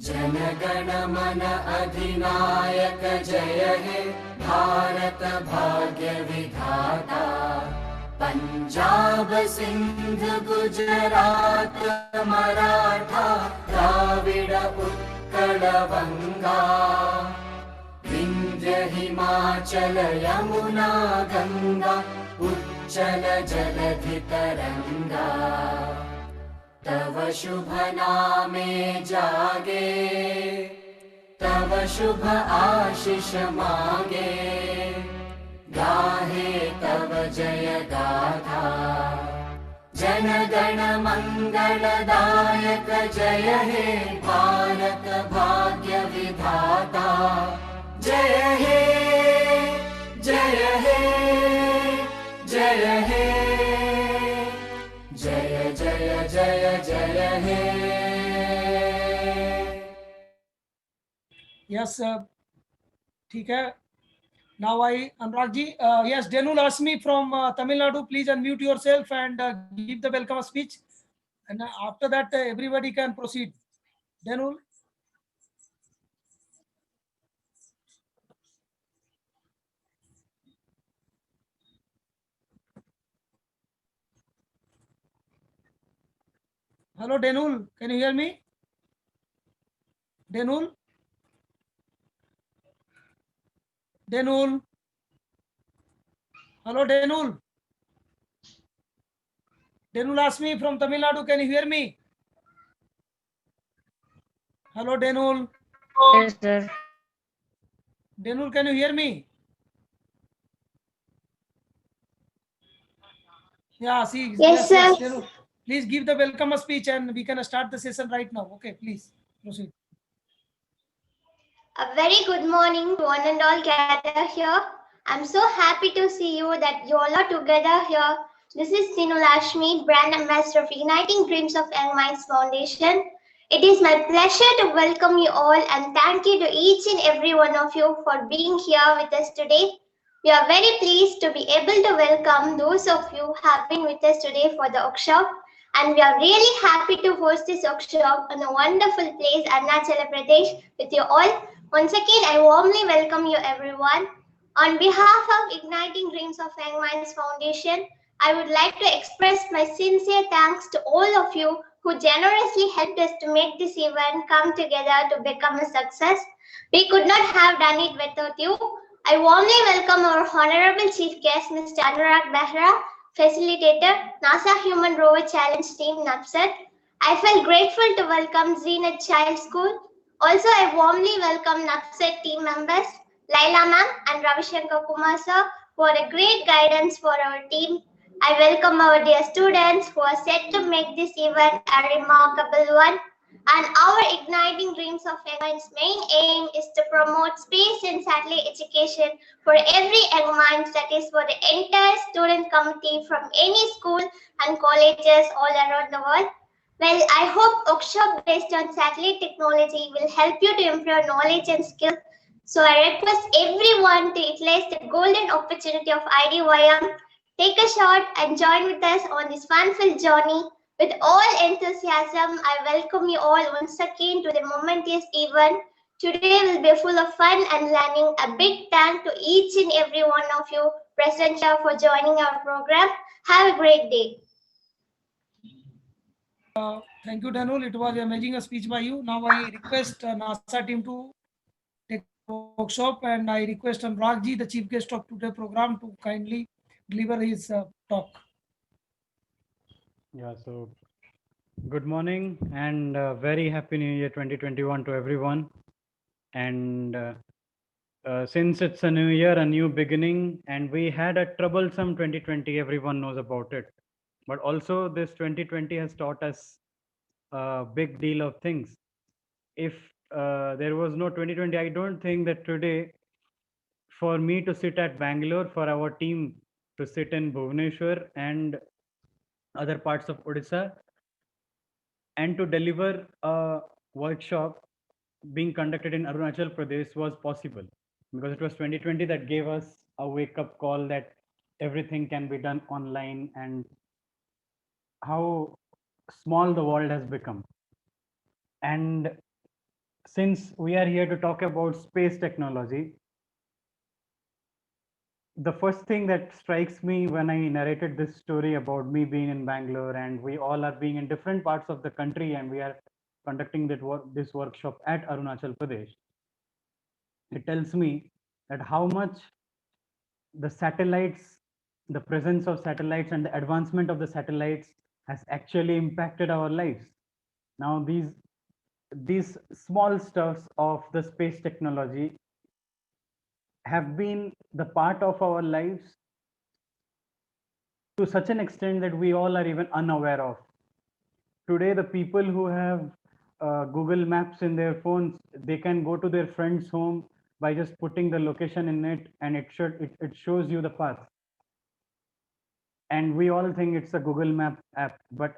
जनगण मन अधिनायक जय हे भारत भाग्य विधाता। पंजाब सिंध गुजरात मराठा द्राविड उत्कल बंगा। विंध्य हिमाचल यमुना गंगा उच्चल जलधि तरंगा। तव शुभ नामे जागे तव शुभ आशीष मागे। गाहे तव जय गाथा जन गण मंगलदायक जय हे भारत भाग्य विधाता। जय हे जय हे जय हे जय जय जय जय हे। Yes, ठीक है. Now Anurag ji, yes, Denul asked me from Tamil Nadu, please unmute yourself and give the welcome speech. And after that, everybody can proceed. Denul. Hello, Denul. Can you hear me? Denul? Denul? Hello, Denul. Denul asked me from Tamil Nadu, can you hear me? Hello, Denul. Yes, sir. Denul, can you hear me? Yeah, see. Yes, sir. Denul. Please give the welcome speech and we can start the session right now. Okay, please proceed. A very good morning to one and all gathered here. I'm so happy to see you that you all are together here. This is Sinu Lashmi, brand ambassador of Igniting Dreams of Young Minds Foundation. It is my pleasure to welcome you all and thank you to each and every one of you for being here with us today. We are very pleased to be able to welcome those of you who have been with us today for the workshop. And we are really happy to host this workshop in a wonderful place, Arunachal Pradesh, with you all. Once again, I warmly welcome you everyone. On behalf of Igniting Dreams of Young Minds Foundation, I would like to express my sincere thanks to all of you who generously helped us to make this event come together to become a success. We could not have done it without you. I warmly welcome our Honorable Chief Guest, Mr. Anurag Behra, Facilitator, NASA Human Rover Challenge Team, NAPSAT. I felt grateful to welcome Zenith Child School. Also, I warmly welcome NAPSAT team members, Laila ma'am and Ravishankar Kumar sir, for a great guidance for our team. I welcome our dear students who are set to make this event a remarkable one. And our Igniting Dreams of Young Minds' main aim is to promote space and satellite education for every young mind, that is for the entire student committee from any school and colleges all around the world. Well, I hope workshop based on satellite technology will help you to improve knowledge and skills. So I request everyone to utilize the golden opportunity of IDYM. Take a shot and join with us on this fun-filled journey. With all enthusiasm, I welcome you all once again to the momentous event. Today will be full of fun and learning. A big thank to each and every one of you present here for joining our program. Have a great day. Thank you, Danul. It was an amazing speech by you. Now I request NASA team to take workshop, and I request Anurag ji, the chief guest of today's program, to kindly deliver his talk. Yeah, so good morning and very happy New Year 2021 to everyone. And since it's a new year, a new beginning, and we had a troublesome 2020, everyone knows about it. But also, this 2020 has taught us a big deal of things. If there was no 2020, I don't think that today, for me to sit at Bangalore, for our team to sit in Bhubaneswar and other parts of Odisha, and to deliver a workshop being conducted in Arunachal Pradesh was possible, because it was 2020 that gave us a wake-up call that everything can be done online and how small the world has become. And since we are here to talk about space technology, the first thing that strikes me when I narrated this story about me being in Bangalore and we all are being in different parts of the country and we are conducting this workshop at Arunachal Pradesh, it tells me that how much the satellites, the presence of satellites and the advancement of the satellites has actually impacted our lives. Now, these small stuffs of the space technology have been the part of our lives to such an extent that we all are even unaware of. Today, the people who have Google Maps in their phones, they can go to their friend's home by just putting the location in it, and it shows you the path. And we all think it's a Google Map app, but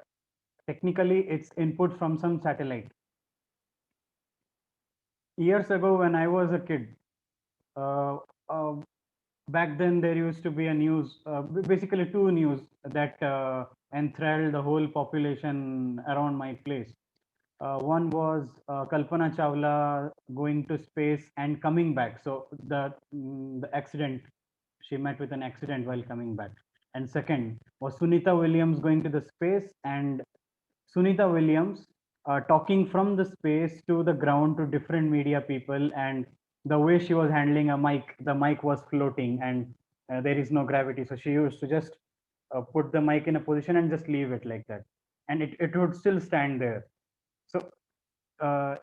technically it's input from some satellite. Years ago, when I was a kid, uh, uh, back then there used to be a news, basically two news that enthralled the whole population around my place. One was Kalpana Chawla going to space and coming back. So the accident, she met with an accident while coming back. And second was Sunita Williams going to the space and Sunita Williams talking from the space to the ground to different media people, and the way she was handling a mic, the mic was floating and there is no gravity. So she used to just put the mic in a position and just leave it like that. And it would still stand there. So uh,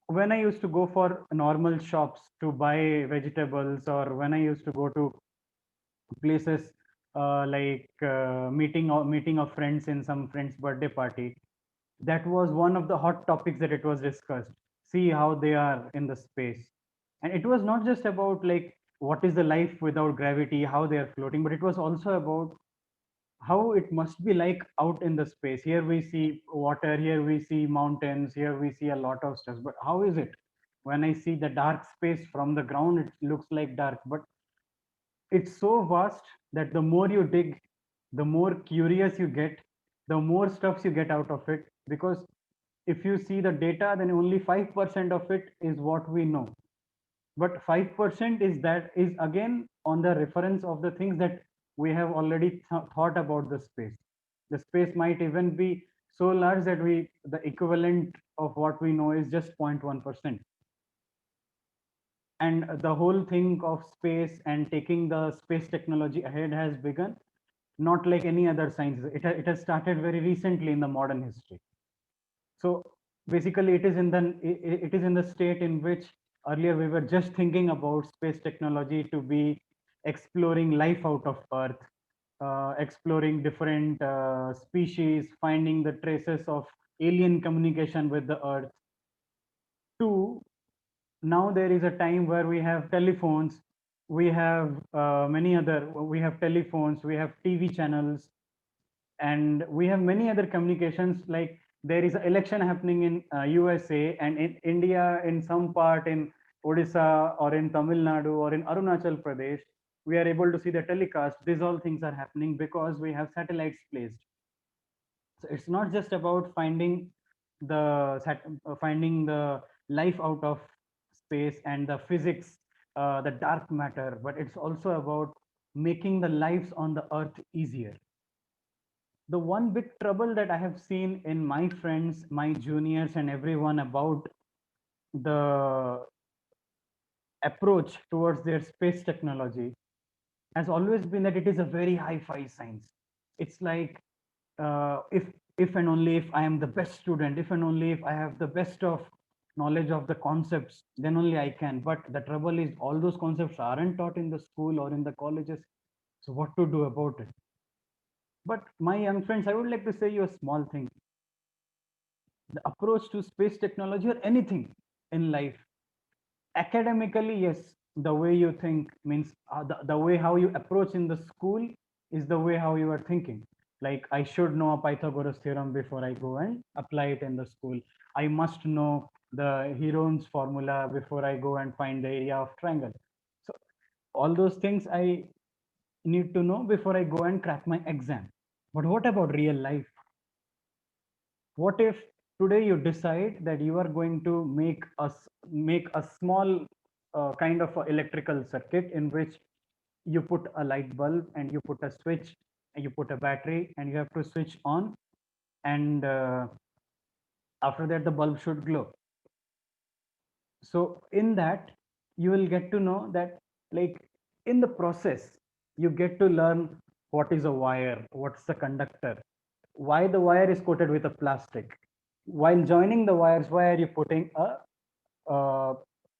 when I used to go for normal shops to buy vegetables, or when I used to go to places like meeting of friends in some friend's birthday party, that was one of the hot topics that it was discussed. See how they are in the space, and it was not just about like what is the life without gravity, how they are floating, but it was also about how it must be like out in the space. Here we see water, here we see mountains, here we see a lot of stuff, but how is it when I see the dark space from the ground? It looks like dark, but it's so vast that the more you dig, the more curious you get, the more stuffs you get out of it. Because if you see the data, then only 5% of it is what we know. But 5% is again on the reference of the things that we have already thought about the space. The space might even be so large that the equivalent of what we know is just 0.1%. And the whole thing of space and taking the space technology ahead has begun not like any other science. It has started very recently in the modern history. So basically it is in the state in which earlier we were just thinking about space technology to be exploring life out of Earth, exploring different species, finding the traces of alien communication with the Earth, to now there is a time where we have telephones, we have we have telephones, we have TV channels, and we have many other communications. Like there is an election happening in USA, and in India, in some part in Odisha or in Tamil Nadu or in Arunachal Pradesh, we are able to see the telecast. These all things are happening because we have satellites placed. So it's not just about finding the life out of space and the physics, the dark matter, but it's also about making the lives on the earth easier. The one big trouble that I have seen in my friends, my juniors, and everyone about the approach towards their space technology has always been that it is a very hi-fi science. It's like if and only if I am the best student, if and only if I have the best of knowledge of the concepts, then only I can. But the trouble is all those concepts aren't taught in the school or in the colleges. So what to do about it? But my young friends, I would like to say you a small thing. The approach to space technology or anything in life, academically, yes, the way you think means the way how you approach in the school is the way how you are thinking. Like I should know a Pythagoras theorem before I go and apply it in the school. I must know the Heron's formula before I go and find the area of triangle. So all those things I need to know before I go and crack my exam. But what about real life? What if today you decide that you are going to make a small kind of a electrical circuit in which you put a light bulb and you put a switch and you put a battery and you have to switch on, and after that the bulb should glow. So in that you will get to know that, like, in the process you get to learn what is a wire, what's the conductor, why the wire is coated with a plastic, while joining the wires why are you putting a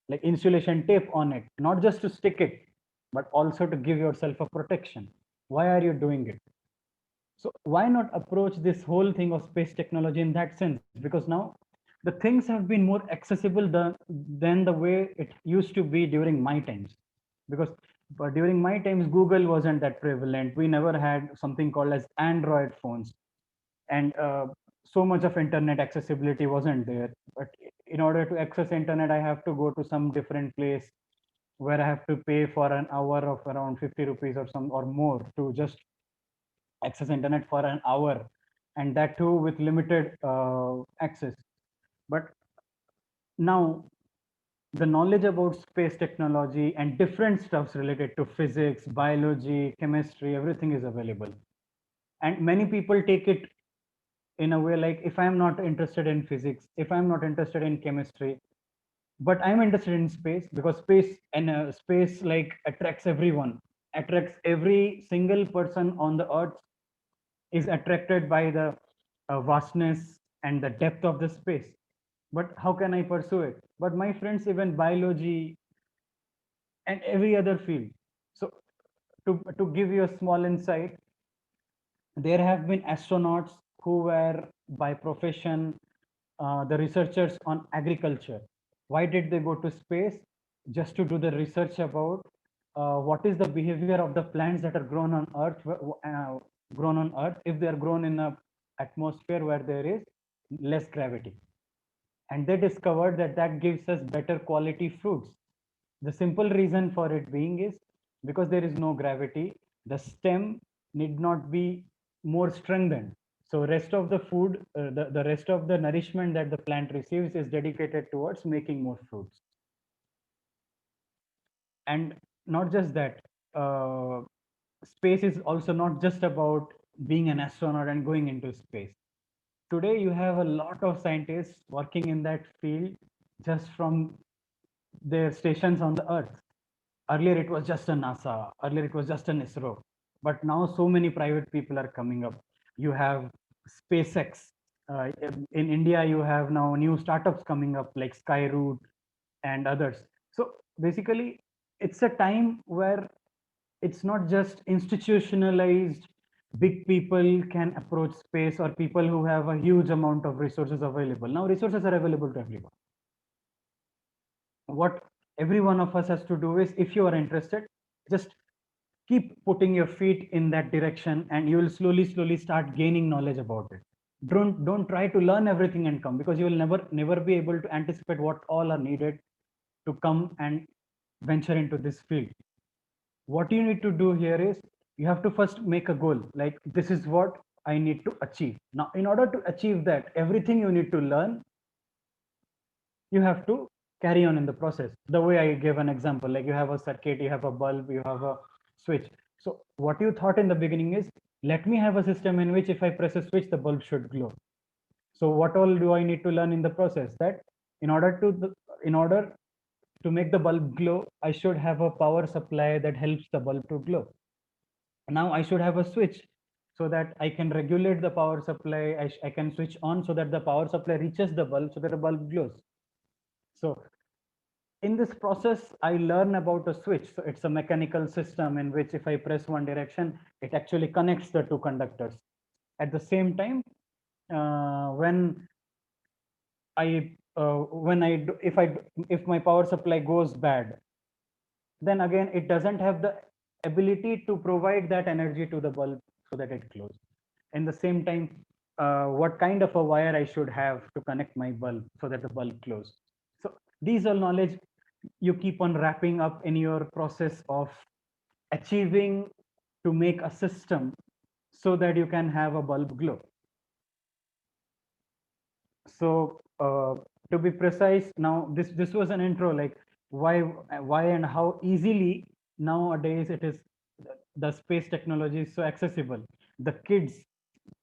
like insulation tape on it, not just to stick it but also to give yourself a protection. Why are you doing it? So why not approach this whole thing of space technology in that sense? Because now the things have been more accessible than the way it used to be during my times. Because during my times, Google wasn't that prevalent. We never had something called as Android phones, and so much of internet accessibility wasn't there. But in order to access internet, I have to go to some different place where I have to pay for an hour of around 50 rupees or some or more to just access internet for an hour, and that too with limited access. But now the knowledge about space technology and different stuffs related to physics, biology, chemistry, everything is available, and many people take it in a way like, if I'm not interested in physics, if I'm not interested in chemistry, but I'm interested in space, because space and space like attracts everyone, attracts every single person on the earth, is attracted by the vastness and the depth of the space. But how can I pursue it? But my friends, even biology and every other field. So to give you a small insight, there have been astronauts who were by profession the researchers on agriculture. Why did they go to space? Just to do the research about what is the behavior of the plants that are grown on Earth, grown on Earth, if they are grown in a atmosphere where there is less gravity. And they discovered that that gives us better quality fruits. The simple reason for it being is because there is no gravity, the stem need not be more strengthened. So rest of the food, the rest of the nourishment that the plant receives is dedicated towards making more fruits. And not just that, space is also not just about being an astronaut and going into space. Today you have a lot of scientists working in that field just from their stations on the Earth. Earlier it was just a NASA, earlier it was just an ISRO, but now so many private people are coming up. You have SpaceX. In India, you have now new startups coming up like Skyroot and others. So basically, it's a time where it's not just institutionalized, big people can approach space, or people who have a huge amount of resources available. Now resources are available to everyone. What every one of us has to do is, if you are interested, just keep putting your feet in that direction, and you will slowly start gaining knowledge about it. Don't try to learn everything and come, because you will never be able to anticipate what all are needed to come and venture into this field. What you need to do here is, you have to first make a goal, like, this is what I need to achieve. Now in order to achieve that, everything you need to learn, you have to carry on in the process. The way I gave an example, like, you have a circuit, you have a bulb, you have a switch. So what you thought in the beginning is, let me have a system in which if I press a switch, the bulb should glow. So what all do I need to learn in the process? That in order to make the bulb glow, I should have a power supply that helps the bulb to glow. Now I should have a switch so that I can regulate the power supply. I can switch on so that the power supply reaches the bulb so that the bulb glows. So in this process, I learn about a switch. So it's a mechanical system in which if I press one direction, it actually connects the two conductors. At the same time, when if my power supply goes bad, then again it doesn't have the ability to provide that energy to the bulb so that it glows. In the same time, what kind of a wire I should have to connect my bulb so that the bulb glows. So these are knowledge you keep on wrapping up in your process of achieving to make a system so that you can have a bulb glow. So to be precise, now this was an intro, like why and how easily nowadays it is, the space technology is so accessible. The kids,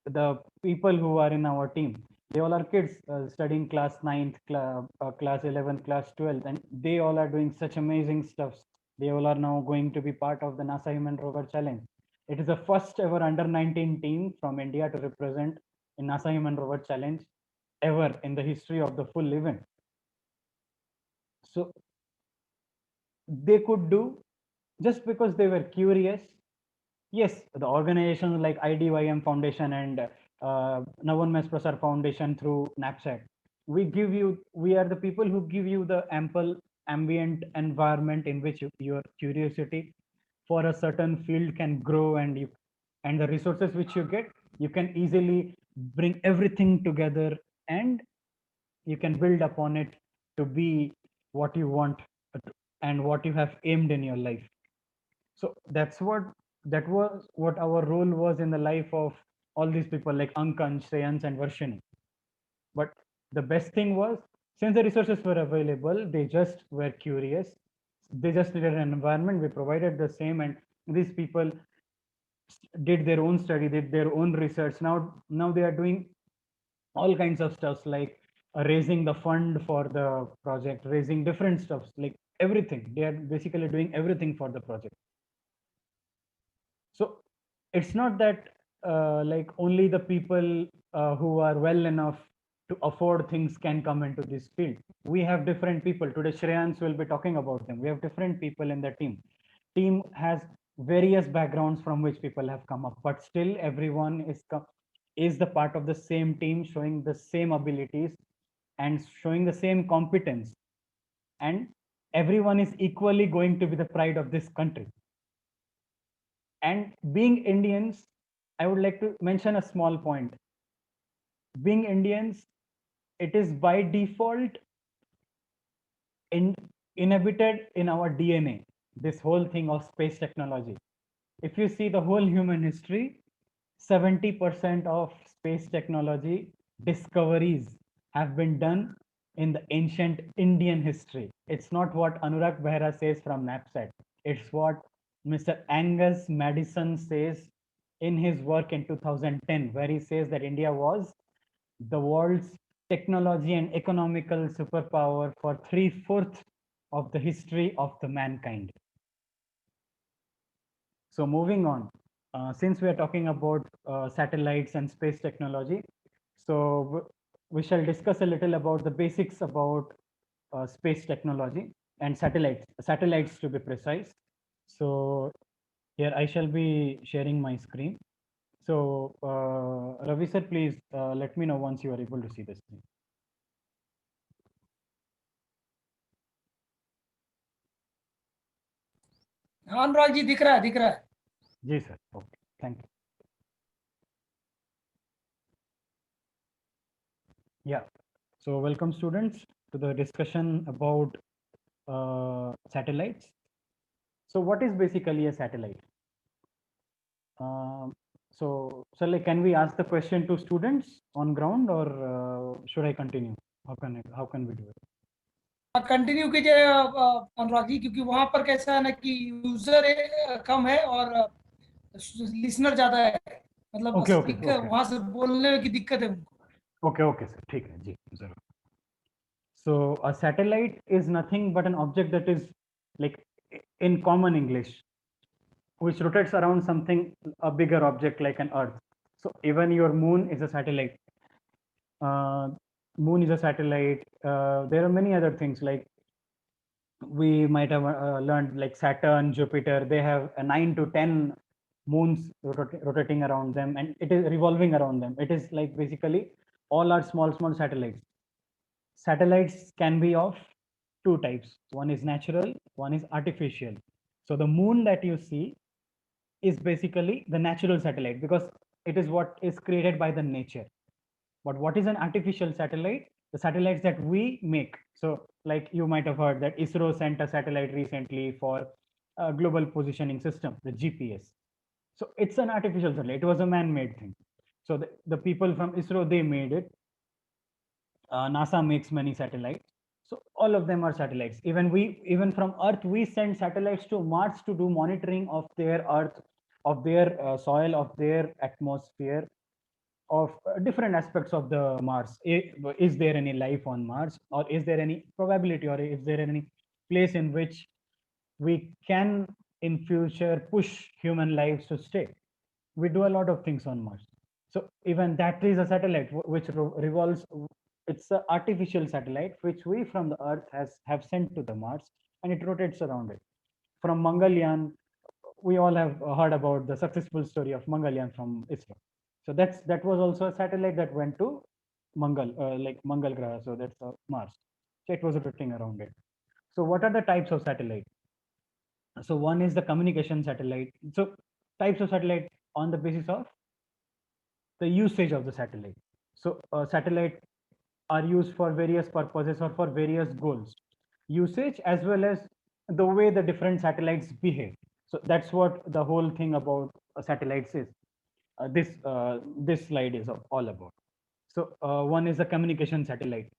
the people who are in our team, they all are kids studying class 9th, class 11th, class 12th, and they all are doing such amazing stuff. They all are now going to be part of the NASA Human Rover Challenge. It is the first ever under 19 team from India to represent in NASA Human Rover Challenge ever in the history of the full event. So they could do just because they were curious. Yes, the organizations like IDYM Foundation and Navan Mesprasar Foundation through NAPSAT, we are the people who give you the ample ambient environment in which your curiosity for a certain field can grow, and the resources which you get, you can easily bring everything together, and you can build upon it to be what you want and what you have aimed in your life. So that was what our role was in the life of all these people like Ankan, Shreyans, and Varshini. But the best thing was, since the resources were available, they just were curious. They just needed an environment. We provided the same, and these people did their own study, did their own research. Now they are doing all kinds of stuff like raising the fund for the project, raising different stuffs, like everything. They are basically doing everything for the project. So it's not that like only the people who are well enough to afford things can come into this field. We have different people. Today, Shreyans will be talking about them. We have different people in the team. Team has various backgrounds from which people have come up, but still everyone is the part of the same team, showing the same abilities and showing the same competence. And everyone is equally going to be the pride of this country. And being Indians, I would like to mention a small point. Being Indians, it is by default inhibited in our DNA, this whole thing of space technology. If you see the whole human history, 70% of space technology discoveries have been done in the ancient Indian history. It's not what Anurag Behra says from NAPSAT. It's what Mr. Angus Madison says in his work in 2010, where he says that India was the world's technology and economical superpower for 3/4 of the history of the mankind. So moving on, since we are talking about satellites and space technology, so we shall discuss a little about the basics about space technology and satellites to be precise. So here I shall be sharing my screen. So Ravi sir, please let me know once you are able to see the screen. हाँ अनुराग जी दिख रहा है जी sir, okay, thank you. Yeah, so welcome students to the discussion about satellites. So what is basically a satellite? So like, can we ask the question to students on ground, or should I continue? How can we do it? Continue कीजिए अनुराग जी, क्योंकि वहां पर कैसा है ना कि user कम है और लिसनर ज्यादा है, मतलब Okay, okay, स्पीकर okay. वहां से बोलने की दिक्कत है उनको. Okay, okay, sir. ठीक है जी, जरूर. So a satellite is nothing but an object that is, like, in common English, which rotates around something, a bigger object like an Earth. So even your moon is a satellite. Moon is a satellite. There are many other things, like we might have learned, like Saturn, Jupiter. They have 9 to 10 moons rotating around them, and it is revolving around them. It is like basically all are small satellites. Satellites can be of two types. One is natural, one is artificial. So the moon that you see is basically the natural satellite, because it is what is created by the nature. But what is an artificial satellite? The satellites that we make. So like you might have heard that ISRO sent a satellite recently for a global positioning system, the GPS. So it's an artificial satellite. It was a man-made thing. So the people from ISRO, they made it. NASA makes many satellites. So all of them are satellites. Even from Earth, we send satellites to Mars to do monitoring of their Earth, of their soil, of their atmosphere, of different aspects of the Mars. Is there any life on Mars, or is there any probability, or is there any place in which we can in future push human lives to stay? We do a lot of things on Mars. So even that is a satellite which revolves. It's an artificial satellite which we from the Earth have sent to the Mars, and it rotates around it. From Mangalyaan, we all have heard about the successful story of Mangalyaan from ISRO. So that was also a satellite that went to like Mangal Graha. So that's Mars. So it was rotating around it. So what are the types of satellite? So one is the communication satellite. So types of satellite on the basis of the usage of the satellite. So satellite are used for various purposes or for various goals. Usage as well as the way the different satellites behave. So that's what the whole thing about satellites is. This slide is all about. So one is a communication satellite,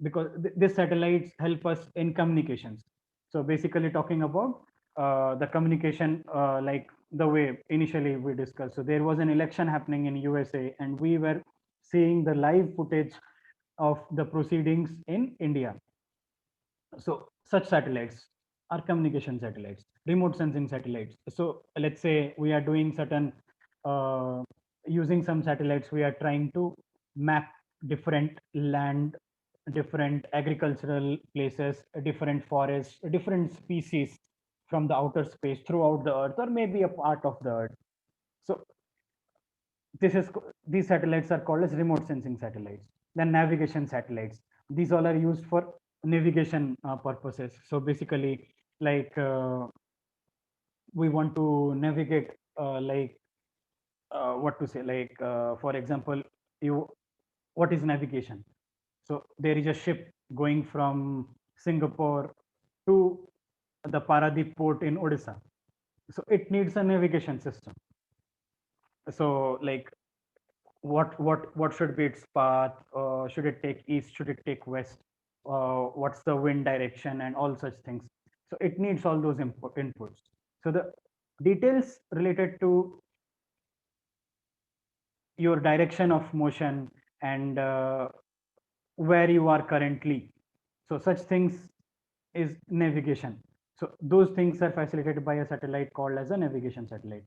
because these satellites help us in communications. So basically talking about the communication, like the way initially we discussed. So there was an election happening in USA, and we were seeing the live footage of the proceedings in India. So such satellites are communication satellites, remote sensing satellites. So let's say we are doing certain, using some satellites, we are trying to map different land, different agricultural places, different forests, different species from the outer space throughout the Earth, or maybe a part of the Earth. So these satellites are called as remote sensing satellites. Then navigation satellites. These all are used for navigation purposes. So basically, like we want to navigate, like what to say, like for example, you what is navigation? So there is a ship going from Singapore to the Paradip port in Odisha. So it needs a navigation system. So like what should be its path? Should it take east? Should it take west? What's the wind direction and all such things? So it needs all those inputs. So the details related to your direction of motion and where you are currently. So such things is navigation. So those things are facilitated by a satellite called as a navigation satellite.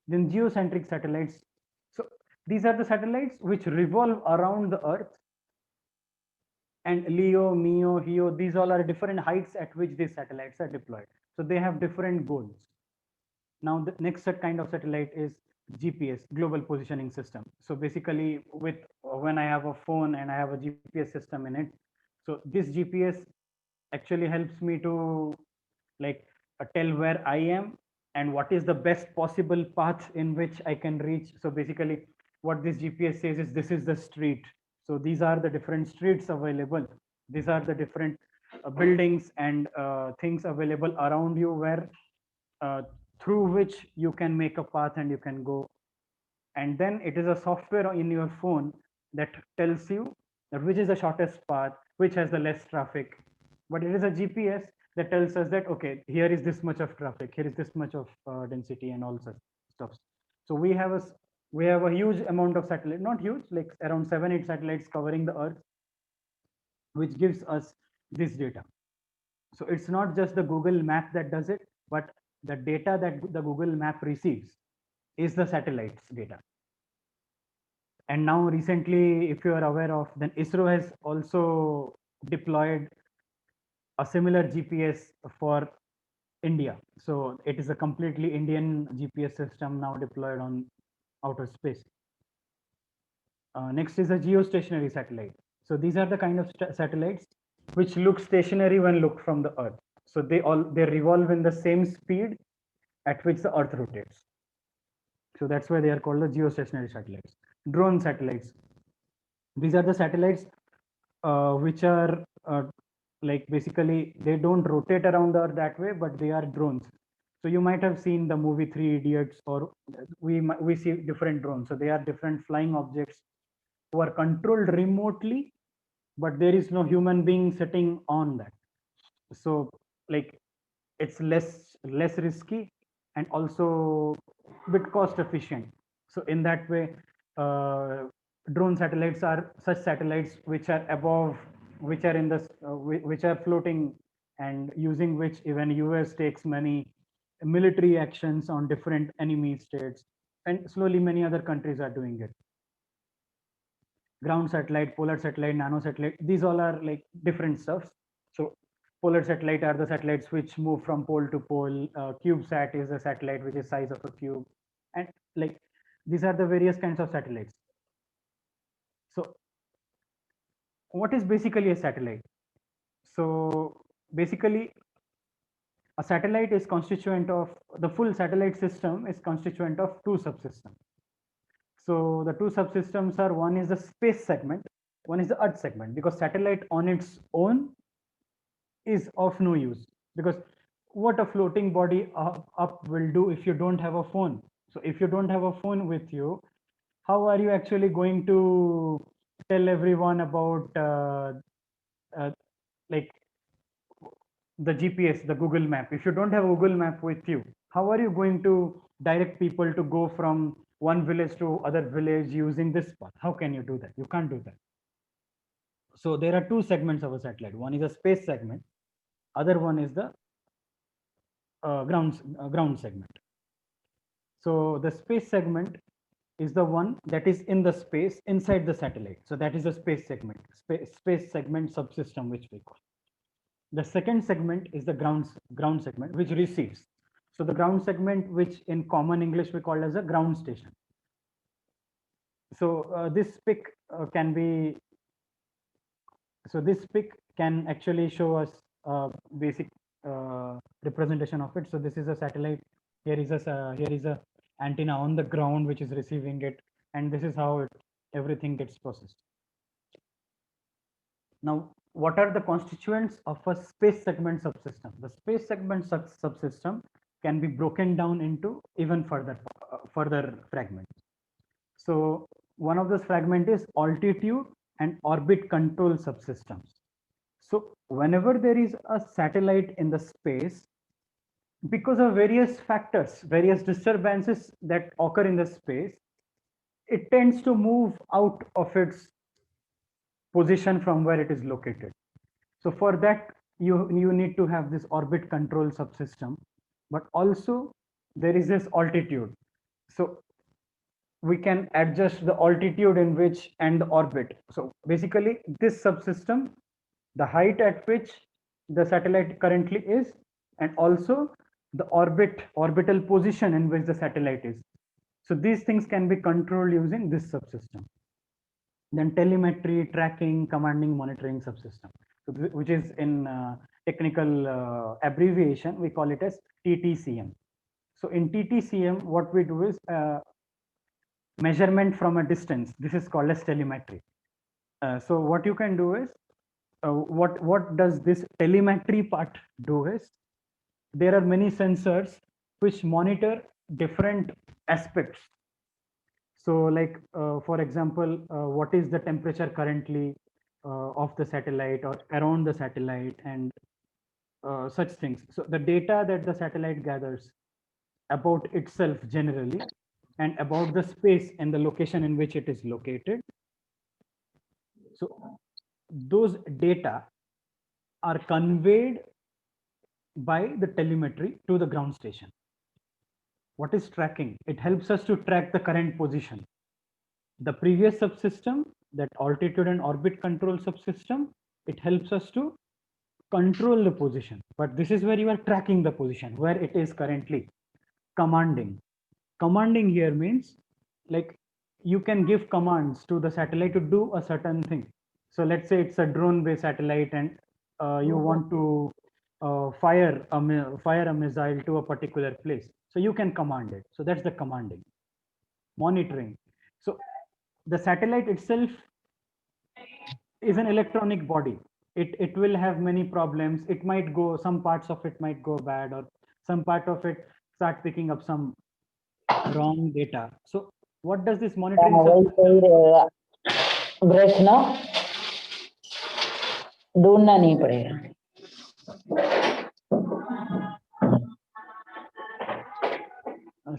Then geocentric satellites. So these are the satellites which revolve around the Earth. And LEO, MEO, HEO, these all are different heights at which these satellites are deployed. So they have different goals. Now the next kind of satellite is GPS, Global Positioning System. So basically with when I have a phone and I have a GPS system in it, so this GPS actually helps me to like tell where I am and what is the best possible path in which I can reach. So basically what this GPS says is this is the street. So these are the different streets available. These are the different buildings and things available around you where through which you can make a path and you can go. And then it is a software in your phone that tells you that which is the shortest path, which has the less traffic. But it is a GPS that tells us that, okay, here is this much of traffic, here is this much of density and all such stuff. So we have a huge amount of satellite, not huge, like around 7-8 satellites covering the Earth, which gives us this data. So it's not just the Google map that does it, but the data that the Google map receives is the satellite's data. And now recently, if you are aware of, then ISRO has also deployed a similar GPS for India. So it is a completely Indian GPS system now deployed on outer space. Next is a geostationary satellite. So these are the kind of satellites which look stationary when looked from the Earth. So they revolve in the same speed at which the Earth rotates. So that's why they are called the geostationary satellites. Drone satellites. These are the satellites which are like basically they don't rotate around the Earth that way, but they are drones. So you might have seen the movie Three Idiots, or we see different drones. So they are different flying objects who are controlled remotely but there is no human being sitting on that. So like it's less risky and also bit cost efficient. So in that way, drone satellites are such satellites which are above, which are in the which are floating, and using which even US takes many military actions on different enemy states, and slowly many other countries are doing it. Ground satellite, polar satellite, nano satellite, these all are like different stuff. So polar satellite are the satellites which move from pole to pole. CubeSat is a satellite which is size of a cube, and like these are the various kinds of satellites. So what is basically a satellite? So basically a satellite is constituent of, the full satellite system is constituent of two subsystems. So the two subsystems are, one is the space segment, one is the earth segment, because satellite on its own is of no use, because what a floating body up will do if you don't have a phone. So if you don't have a phone with you, how are you actually going to tell everyone about like the GPS, the Google map? If you don't have a Google map with you, how are you going to direct people to go from one village to other village using this path? How can you do that? You can't do that. So there are two segments of a satellite. One is a space segment, other one is the ground segment. So the space segment is the one that is in the space inside the satellite. So that is a space segment, space segment subsystem, which we call. The second segment is the ground segment, which receives. So the ground segment, which in common English we call as a ground station. So this pic can be, so this pic can actually show us basic representation of it. So this is a satellite. Here is a antenna on the ground which is receiving it, and this is how everything gets processed. Now, what are the constituents of a space segment subsystem? The space segment subsystem can be broken down into even further fragments. So one of those fragment is altitude and orbit control subsystems. So whenever there is a satellite in the space, because of various factors, various disturbances that occur in the space, it tends to move out of its position from where it is located. So for that, you need to have this orbit control subsystem, but also there is this altitude. So we can adjust the altitude in which and the orbit. So basically this subsystem, the height at which the satellite currently is, and also the orbital position in which the satellite is. So these things can be controlled using this subsystem. Then telemetry, tracking, commanding, monitoring subsystem, which is in technical abbreviation, we call it as TTCM. So in TTCM, what we do is measurement from a distance. This is called as telemetry. So what you can do is, what does this telemetry part do is, there are many sensors which monitor different aspects. So like, for example, what is the temperature currently of the satellite or around the satellite, and such things. So the data that the satellite gathers about itself generally, and about the space and the location in which it is located. So those data are conveyed by the telemetry to the ground station. What is tracking? It helps us to track the current position. The previous subsystem, that altitude and orbit control subsystem, it helps us to control the position. But this is where you are tracking the position, where it is currently. Commanding. Commanding here means, like, you can give commands to the satellite to do a certain thing. So let's say it's a drone-based satellite, and you want to fire a missile to a particular place. So you can command it. So that's the commanding. Monitoring. So the satellite itself is an electronic body. It will have many problems. It might go, some parts of it might go bad, or some part of it start picking up some wrong data. So what does this monitoring brush now. ढूंढना नहीं पड़ेगा।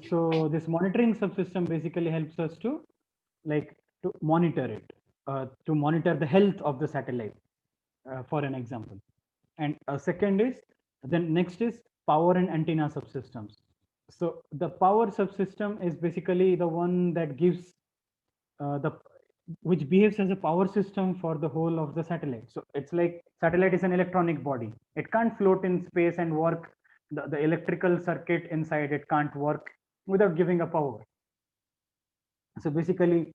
So this monitoring subsystem basically helps us to monitor it, to monitor the health of the satellite, for an example. And second is, then next is power and antenna subsystems. So the power subsystem is basically the one that gives which behaves as a power system for the whole of the satellite. So it's like satellite is an electronic body. It can't float in space and work. The electrical circuit inside it can't work without giving a power. So basically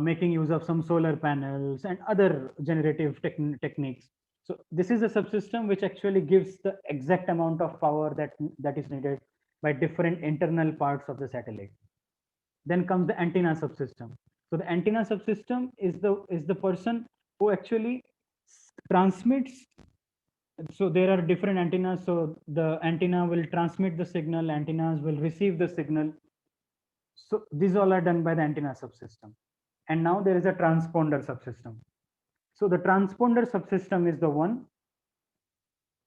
making use of some solar panels and other generative techniques. So this is a subsystem which actually gives the exact amount of power that is needed by different internal parts of the satellite. Then comes the antenna subsystem. So the antenna subsystem is the person who actually transmits. So there are different antennas. So the antenna will transmit the signal, antennas will receive the signal. So these all are done by the antenna subsystem. And now there is a transponder subsystem. So the transponder subsystem is the one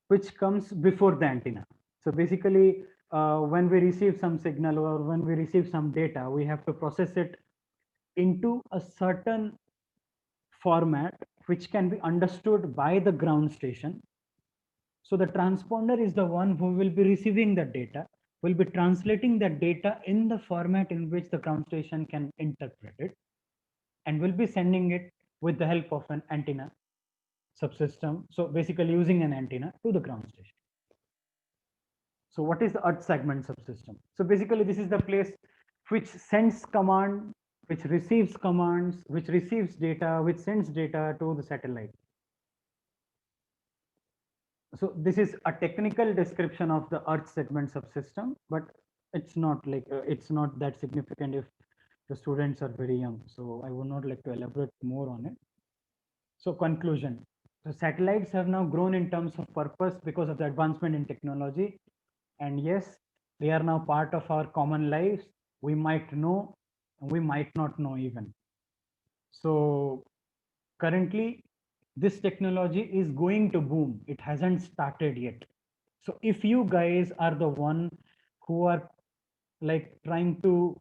which comes before the antenna. So basically, when we receive some signal or when we receive some data, we have to process it into a certain format which can be understood by the ground station. So the transponder is the one who will be receiving the data, will be translating that data in the format in which the ground station can interpret it, and will be sending it with the help of an antenna subsystem. So basically using an antenna to the ground station. So what is the Earth segment subsystem? So basically this is the place which sends command, which receives commands, which receives data, which sends data to the satellite. So this is a technical description of the Earth segment subsystem, but it's not it's not that significant if the students are very young. So I would not like to elaborate more on it. So conclusion. So satellites have now grown in terms of purpose because of the advancement in technology. And yes, they are now part of our common lives. We might know, we might not know even. So currently, this technology is going to boom. It hasn't started yet. So if you guys are the one who are trying to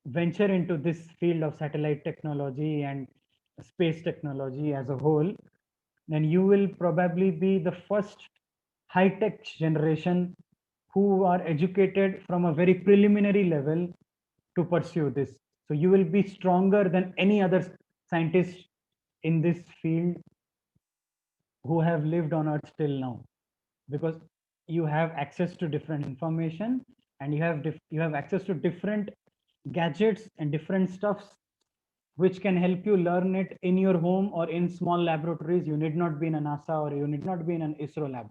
venture into this field of satellite technology and space technology as a whole, then you will probably be the first high-tech generation who are educated from a very preliminary level to pursue this. So you will be stronger than any other scientist in this field who have lived on Earth till now, because you have access to different information and you have access to different gadgets and different stuffs which can help you learn it in your home or in small laboratories. You need not be in a NASA or you need not be in an ISRO lab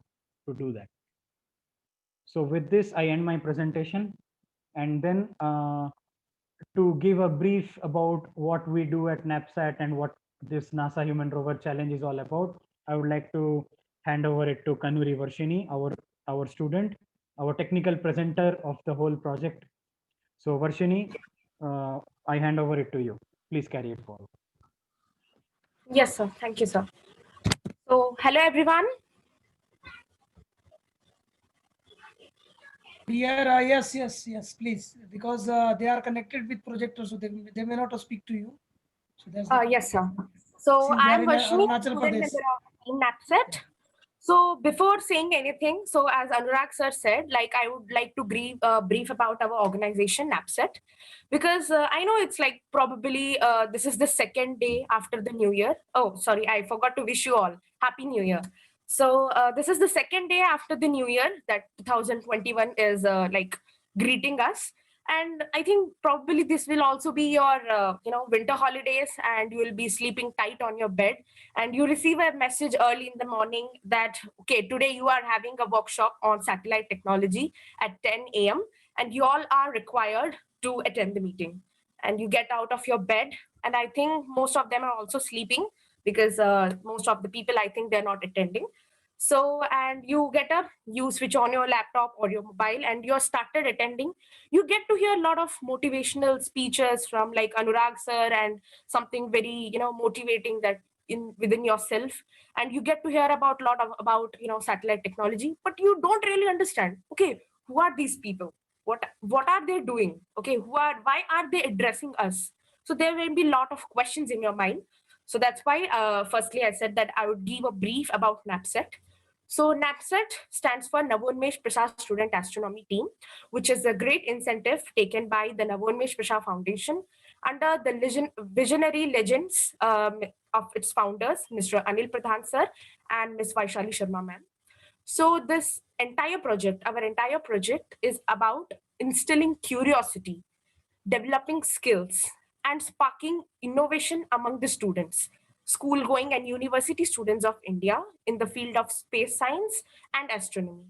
to do that. So with this, I end my presentation, and then to give a brief about what we do at NAPSAT and what this NASA Human Rover Challenge is all about, I would like to hand over it to Kanuri Varshini, our student, our technical presenter of the whole project. So Varshini, I hand over it to you. Please carry it forward. Yes, sir. Thank you, sir. So, hello, everyone. Dear, yes, please, because they are connected with projector, so they may not speak to you. So that's yes, sir. So, Since they I are am in Varshini, Arunachal student Pradesh. member in NAPSAT. So, before saying anything, so as Anurag sir said, I would like to brief about our organization, NAPSAT, because I know it's probably this is the second day after the New Year. Oh, sorry, I forgot to wish you all Happy New Year. So this is the second day after the New Year that 2021 is greeting us. And I think probably this will also be your winter holidays, and you will be sleeping tight on your bed, and you receive a message early in the morning that, okay, today you are having a workshop on satellite technology at 10 a.m. and you all are required to attend the meeting. And you get out of your bed, and I think most of them are also sleeping because most of the people, I think, they're not attending. So, and you get up, you switch on your laptop or your mobile, and you're started attending. You get to hear a lot of motivational speeches from Anurag sir, and something very, motivating that within yourself, and you get to hear about a lot of about satellite technology, but you don't really understand, okay, who are these people, what are they doing, okay, why are they addressing us? So there will be a lot of questions in your mind. So that's why firstly I said that I would give a brief about NAPSET. So NAPSET stands for Navonmesh Prasad Student Astronomy Team, which is a great incentive taken by the Navonmesh Prasad Foundation under the visionary legends of its founders, Mr. Anil Pradhan sir and Ms. Vaishali Sharma ma'am. So this entire project, our entire project, is about instilling curiosity, developing skills, and sparking innovation among the students, school-going and university students of India in the field of space science and astronomy,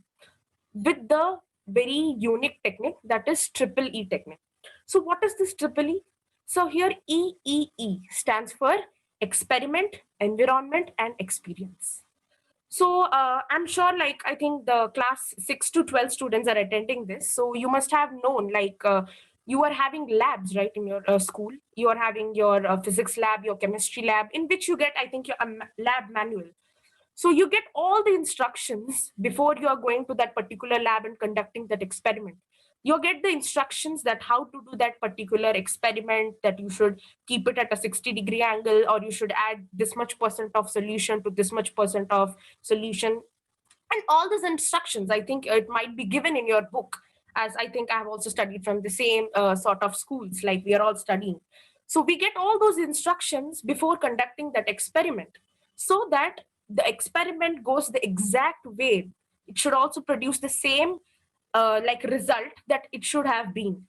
with the very unique technique that is triple E technique. So what is this triple E? So here EEE stands for experiment, environment, and experience. So I'm sure, like, I think the class 6 to 12 students are attending this. So you must have known, like, you are having labs, right, in your school. You are having your physics lab, your chemistry lab, in which you get, I think, your lab manual. So you get all the instructions before you are going to that particular lab and conducting that experiment. You get the instructions that how to do that particular experiment, that you should keep it at a 60-degree angle, or you should add this much percent of solution to this much percent of solution. And all these instructions, I think it might be given in your book, as I think I have also studied from the same sort of schools, like we are all studying. So we get all those instructions before conducting that experiment, so that the experiment goes the exact way. It should also produce the same like result that it should have been.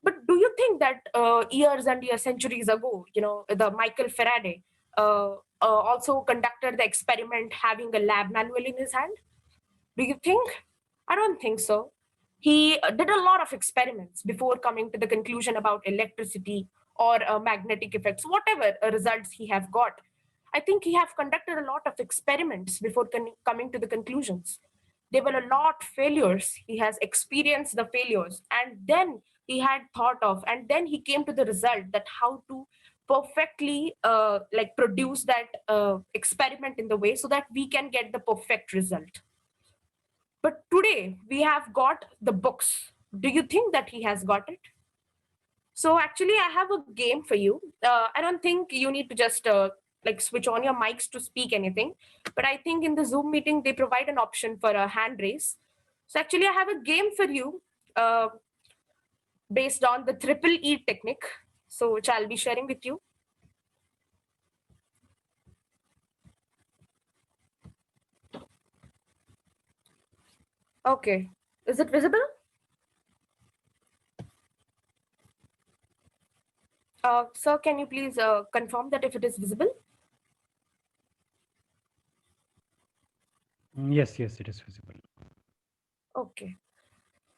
But do you think that years and years, centuries ago, the Michael Faraday also conducted the experiment having a lab manual in his hand? Do you think? I don't think so. He did a lot of experiments before coming to the conclusion about electricity or magnetic effects, whatever results he have got. I think he have conducted a lot of experiments before coming to the conclusions. There were a lot failures. He has experienced the failures, and then he had thought of, and then he came to the result that how to perfectly like produce that experiment in the way so that we can get the perfect result. But today we have got the books. Do you think that he has got it? So actually I have a game for you. I don't think you need to just like switch on your mics to speak anything, but I think in the Zoom meeting they provide an option for a hand raise. So actually I have a game for you based on the triple E technique, so which I'll be sharing with you. Okay, is it visible? Sir, can you please confirm that if it is visible? Yes, it is visible. Okay.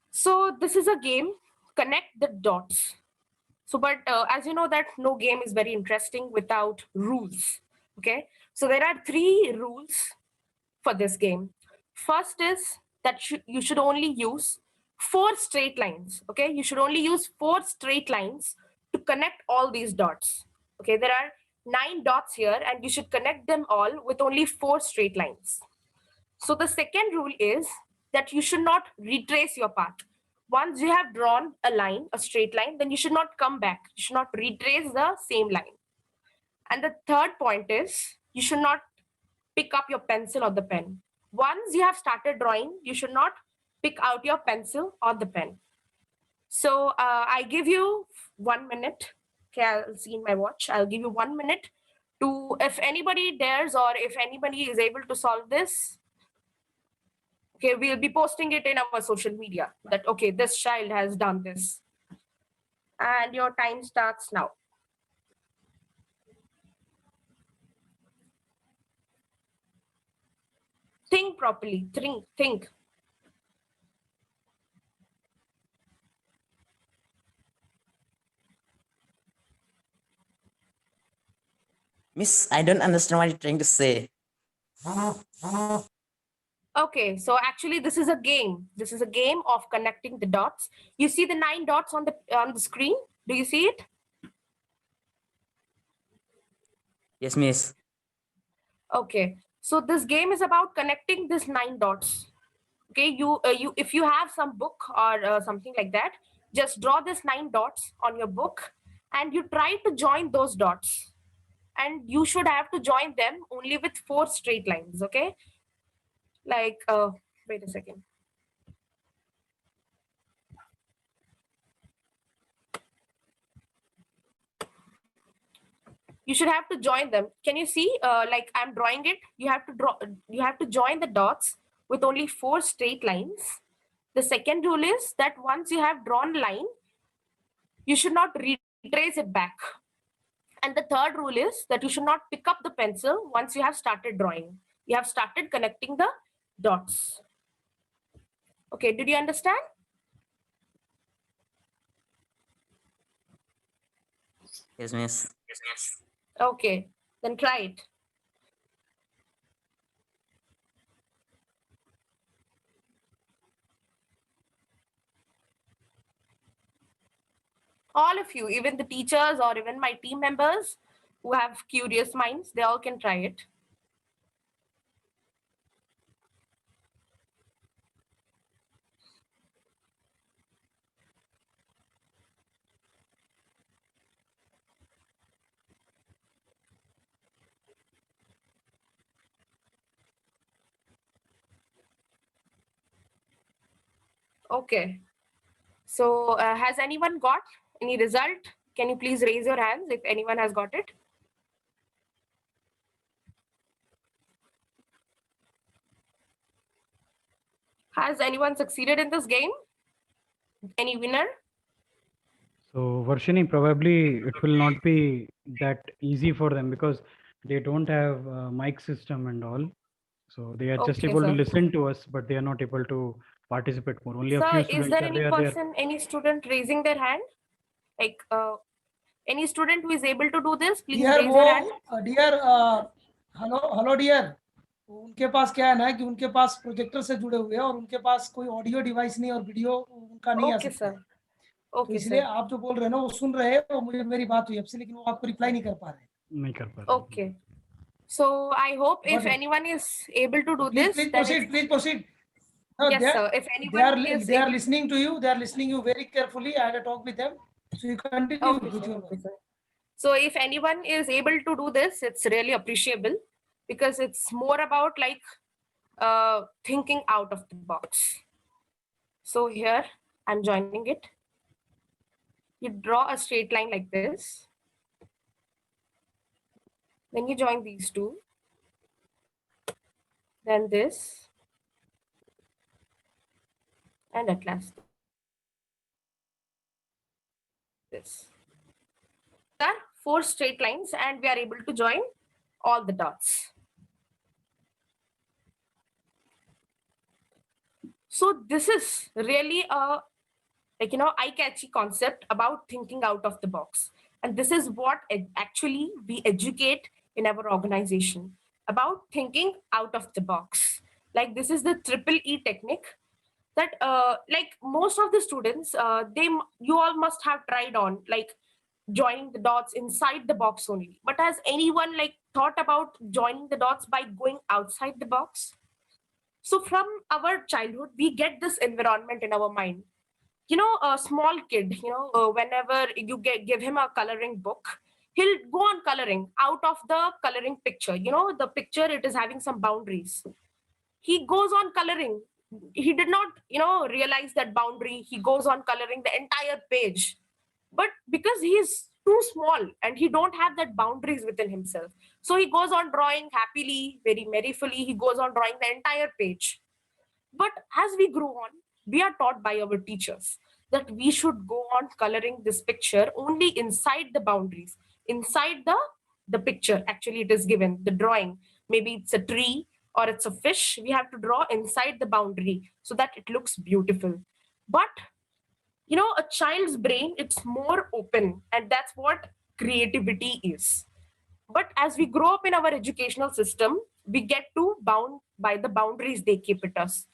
So this is a game, connect the dots. So, but as you know that no game is very interesting without rules. Okay. So there are 3 rules for this game. First is that you should only use 4 straight lines. Okay. You should only use 4 straight lines to connect all these dots. Okay. There are 9 dots here and you should connect them all with only 4 straight lines. So the second rule is that you should not retrace your path. Once you have drawn a line, a straight line, then you should not come back. You should not retrace the same line. And the third point is you should not pick up your pencil or the pen. Once you have started drawing, you should not pick out your pencil or the pen. So I give you 1 minute. Okay, I'll see in my watch. I'll give you 1 minute to, if anybody dares or if anybody is able to solve this, okay, we'll be posting it in our social media that, okay, this child has done this. And your time starts now. Think properly, think. Miss, I don't understand what you're trying to say. Okay, so actually this is a game. This is a game of connecting the dots. You see the 9 dots on the screen? Do you see it? Yes, miss. Okay, so this game is about connecting these 9 dots. Okay, you if you have some book or something like that, just draw this 9 dots on your book and you try to join those dots, and you should have to join them only with 4 straight lines. Okay, like wait a second. You should have to join them. Can you see, like I'm drawing it? You have to join the dots with only 4 straight lines. The second rule is that once you have drawn line, you should not retrace it back. And the third rule is that you should not pick up the pencil once you have started drawing. You have started connecting the dots. Okay, did you understand? Yes, miss. Okay, then try it. All of you, even the teachers or even my team members who have curious minds, they all can try it. Okay. So has anyone got any result? Can you please raise your hands if anyone has got it? Has anyone succeeded in this game? Any winner? So Varshini, probably it will not be that easy for them because they don't have mic system and all. So they are just Okay, able to sir. listen to us, but they are not able to participate more. Only a few Sir, is students there are any there. person, any student raising their hand? Like any student who is able to do this, please Dear raise your hand. dear hello dear, उनके पास क्या है ना कि उनके पास projector से जुड़े हुए हैं और उनके पास कोई ऑडियो डिवाइस नहीं और वीडियो उनका नहीं आ Okay, सकता। sir. तो Okay, इसलिए sir. आप जो बोल रहे हैं ना वो सुन रहे हैं, वो मुझे मेरी बात हुई आपसे, लेकिन वो आपको रिप्लाई नहीं कर पा रहे। नहीं कर पा रहे। Okay. So I hope if Okay. anyone is able to do this, Please then proceed. it's- Please proceed. No, yes, sir. If anyone is they are able- listening to you. They are listening you very carefully. I had a talk with them. So you continue Okay, with sir. your Okay, work. sir. So if anyone is able to do this, it's really appreciable because it's more about like thinking out of the box. So here I'm joining it. You draw a straight line like this. Then you join these two. Then this. And at last this. There are 4 straight lines and we are able to join all the dots. So this is really a eye-catchy concept about thinking out of the box. And this is what actually we educate in our organization about thinking out of the box. Like this is the triple E technique that like most of the students, you all must have tried on like joining the dots inside the box only. But has anyone like thought about joining the dots by going outside the box? So from our childhood, we get this environment in our mind. You know, a small kid, whenever you give him a coloring book, he'll go on coloring out of the coloring picture. You know, the picture, it is having some boundaries. He goes on coloring. He did not, realize that boundary. He goes on coloring the entire page. But because he's too small and he don't have that boundaries within himself, so he goes on drawing happily, very merrifully. He goes on drawing the entire page. But as we grow on, we are taught by our teachers that we should go on coloring this picture only inside the boundaries, inside the picture. Actually, it is given the drawing. Maybe it's a tree or it's a fish. We have to draw inside the boundary so that it looks beautiful. But a child's brain, it's more open, and that's what creativity is. But as we grow up in our educational system, we get to bound by the boundaries they keep it us,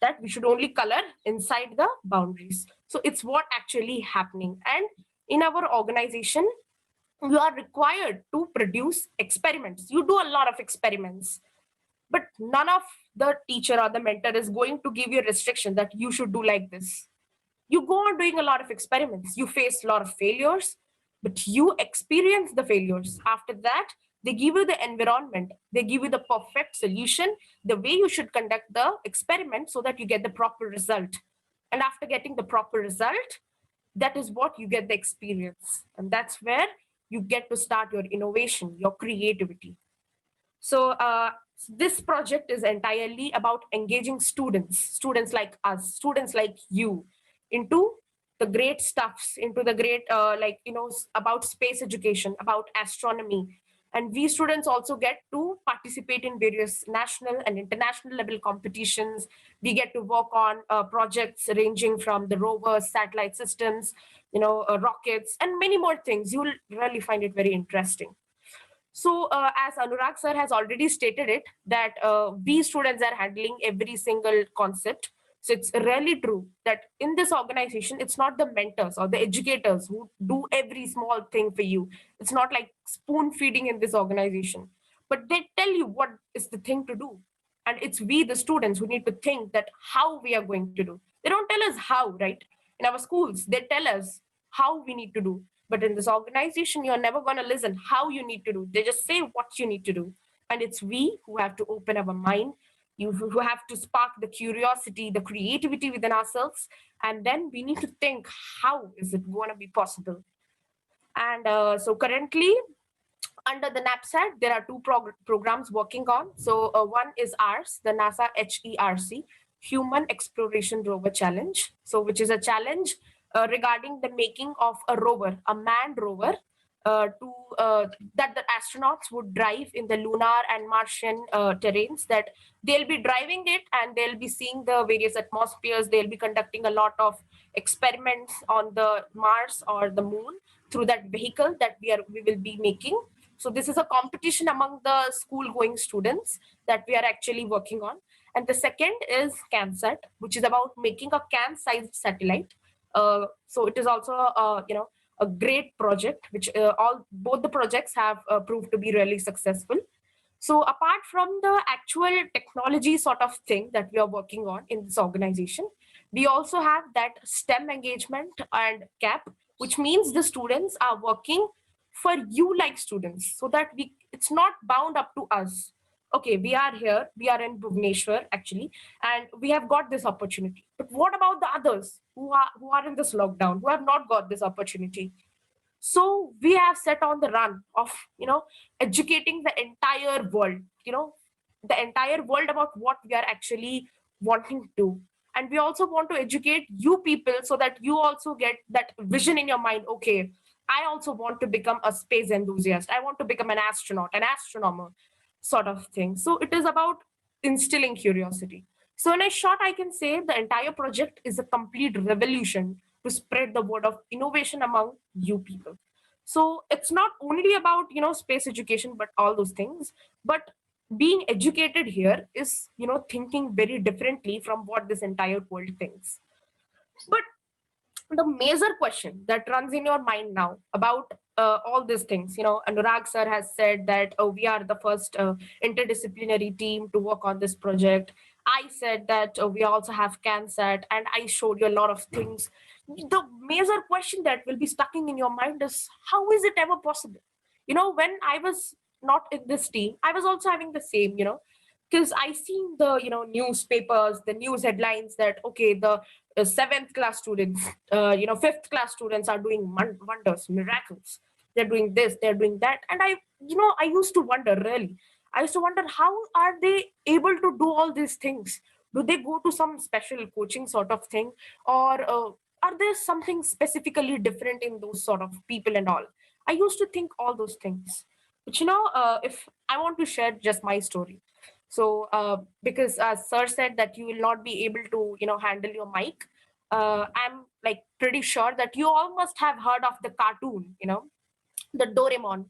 that we should only color inside the boundaries. So it's what actually happening. And in our organization, you are required to produce experiments. You do a lot of experiments, but none of the teacher or the mentor is going to give you a restriction that you should do like this. You go on doing a lot of experiments, you face a lot of failures, but you experience the failures. After that, they give you the environment, they give you the perfect solution, the way you should conduct the experiment so that you get the proper result. And after getting the proper result, that is what you get the experience. And that's where you get to start your innovation, your creativity. So this project is entirely about engaging students like us, students like you, into the great stuffs, into the great, about space education, about astronomy. And we students also get to participate in various national and international level competitions. We get to work on projects ranging from the rovers, satellite systems, rockets, and many more things. You will really find it very interesting. So as Anurag sir has already stated it, that we students are handling every single concept. So it's really true that in this organization, it's not the mentors or the educators who do every small thing for you. It's not like spoon feeding in this organization, but they tell you what is the thing to do. And it's we, the students, who need to think that how we are going to do. They don't tell us how, right? In our schools, they tell us how we need to do. But in this organization, you're never going to listen how you need to do. They just say what you need to do. And it's we who have to open our mind, who have to spark the curiosity, the creativity within ourselves. And then we need to think, how is it going to be possible? And so currently, under the NAPSAT, there are two programs working on. So one is ours, the NASA HERC, Human Exploration Rover Challenge. So which is a challenge regarding the making of a rover, a manned rover, that the astronauts would drive in the lunar and Martian terrains, that they'll be driving it and they'll be seeing the various atmospheres. They'll be conducting a lot of experiments on the Mars or the moon through that vehicle that we will be making. So this is a competition among the school-going students that we are actually working on. And the second is CANSAT, which is about making a can-sized satellite. So it is also a great project, which both the projects have proved to be really successful. So apart from the actual technology sort of thing that we are working on in this organization, we also have that STEM engagement and CAP, which means the students are working for you like students, so that it's not bound up to us. Okay, we are here, we are in Bhubaneswar actually, and we have got this opportunity. But what about the others who are in this lockdown, who have not got this opportunity? So we have set on the run of, educating the entire world, the entire world about what we are actually wanting to do. And we also want to educate you people so that you also get that vision in your mind. Okay, I also want to become a space enthusiast. I want to become an astronaut, an astronomer sort of thing. So it is about instilling curiosity. So in a short, I can say the entire project is a complete revolution to spread the word of innovation among you people. So it's not only about, space education, but all those things, but being educated here is, thinking very differently from what this entire world thinks. But the major question that runs in your mind now about all these things, Anurag sir has said that we are the first interdisciplinary team to work on this project. I said that we also have CANSAT, and I showed you a lot of things. The major question that will be stuck in your mind is, how is it ever possible? When I was not in this team, I was also having the same, because I seen the, newspapers, the news headlines that, okay, the 7th class students, 5th class students are doing wonders, miracles. They're doing this, they're doing that. And I used to wonder, really. I used to wonder, how are they able to do all these things? Do they go to some special coaching sort of thing? Or are there something specifically different in those sort of people and all? I used to think all those things. But, if I want to share just my story. So because sir said that you will not be able to, handle your mic, I'm like pretty sure that you all must have heard of the cartoon, the Doraemon.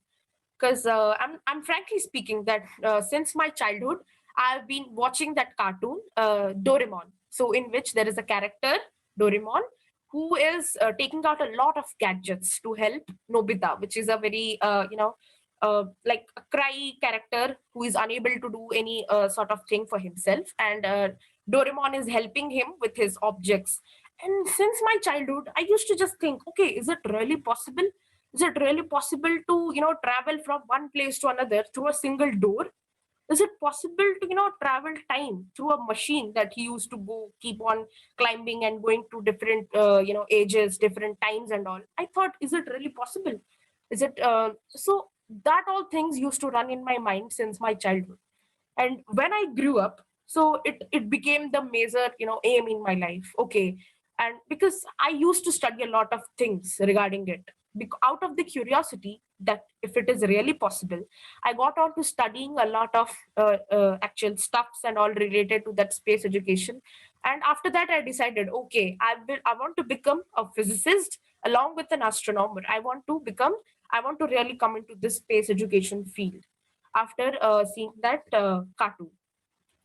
Because I'm frankly speaking that since my childhood, I've been watching that cartoon, Doraemon. So in which there is a character, Doraemon, who is taking out a lot of gadgets to help Nobita, which is a very, like a cry character who is unable to do any sort of thing for himself. And Doraemon is helping him with his objects. And since my childhood, I used to just think, okay, is it really possible? Is it really possible to, travel from one place to another through a single door? Is it possible to, travel time through a machine that he used to go keep on climbing and going to different, ages, different times and all? I thought, is it really possible? Is it, so that all things used to run in my mind since my childhood. And when I grew up, so it became the major, aim in my life. Okay. And because I used to study a lot of things regarding it, out of the curiosity that if it is really possible, I got on to studying a lot of actual stuffs and all related to that space education. And after that, I decided, okay, I want to become a physicist along with an astronomer. I want to really come into this space education field after seeing that cartoon.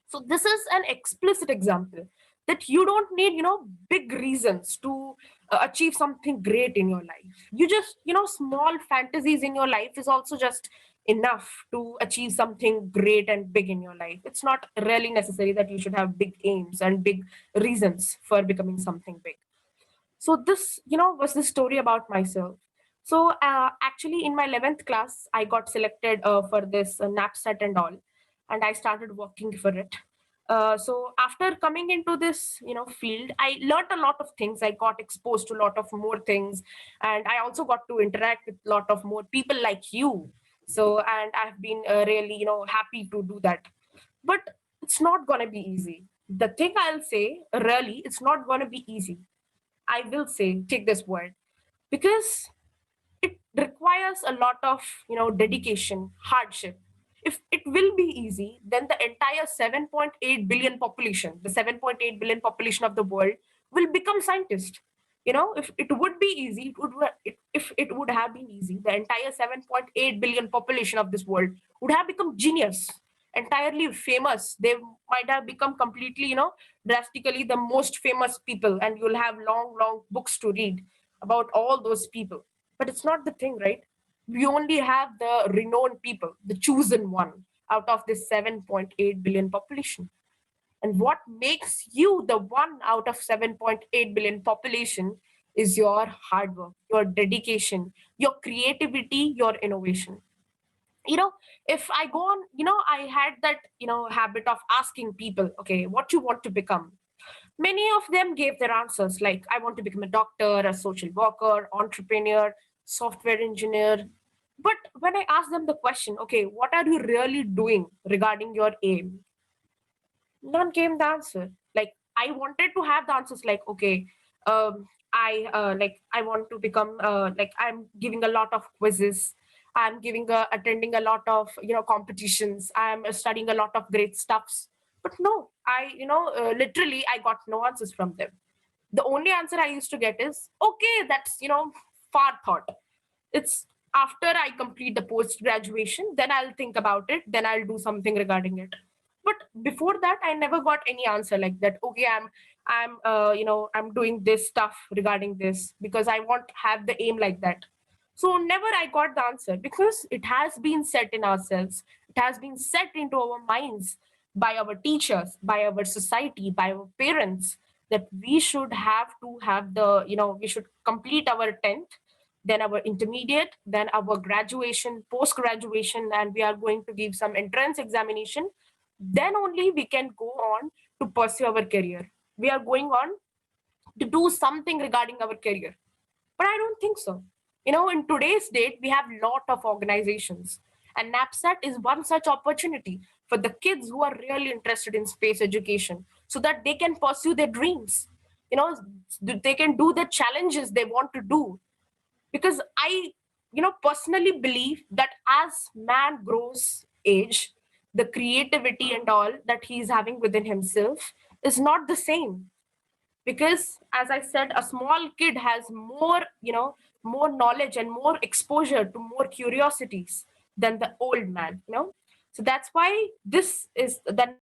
So this is an explicit example that you don't need, big reasons to achieve something great in your life. You just, small fantasies in your life is also just enough to achieve something great and big in your life. It's not really necessary that you should have big aims and big reasons for becoming something big. So this, was the story about myself. So actually in my 11th class, I got selected for this NAPSET and all, and I started working for it. So after coming into this, field, I learned a lot of things. I got exposed to a lot of more things, and I also got to interact with a lot of more people like you. So, and I've been really, happy to do that. But it's not going to be easy. The thing I'll say, really, it's not going to be easy. I will say, take this word, because it requires a lot of, dedication, hardship. If it will be easy, then the entire 7.8 billion population, the 7.8 billion population of the world will become scientists. If it would be easy, if it would have been easy, the entire 7.8 billion population of this world would have become genius, entirely famous. They might have become completely, drastically the most famous people, and you'll have long, long books to read about all those people. But it's not the thing, right? We only have the renowned people, the chosen one out of this 7.8 billion population. And what makes you the one out of 7.8 billion population is your hard work, your dedication, your creativity, your innovation. If I go on, I had that, habit of asking people, okay, what you want to become? Many of them gave their answers like, I want to become a doctor, a social worker, entrepreneur, software engineer. But when I asked them the question, okay, what are you really doing regarding your aim? None came the answer. Like, I wanted to have the answers like, okay, I want to become like, I'm giving a lot of quizzes. I'm attending a lot of, competitions. I'm studying a lot of great stuffs. But no, literally, I got no answers from them. The only answer I used to get is, okay, that's, far thought. It's after I complete the post graduation, then I'll think about it. Then I'll do something regarding it. But before that, I never got any answer like that. Okay, I'm doing this stuff regarding this because I want to have the aim like that. So never I got the answer because it has been set in ourselves. It has been set into our minds by our teachers, by our society, by our parents, that we should have to have the, we should complete our 10th, then our intermediate, then our graduation, post-graduation, and we are going to give some entrance examination. Then only we can go on to pursue our career. We are going on to do something regarding our career. But I don't think so. In today's date, we have a lot of organizations, and NAPSET is one such opportunity for the kids who are really interested in space education so that they can pursue their dreams. They can do the challenges they want to do. Because I, personally believe that as man grows age, the creativity and all that he's having within himself is not the same. Because as I said, a small kid has more, more knowledge and more exposure to more curiosities than the old man, So that's why this is the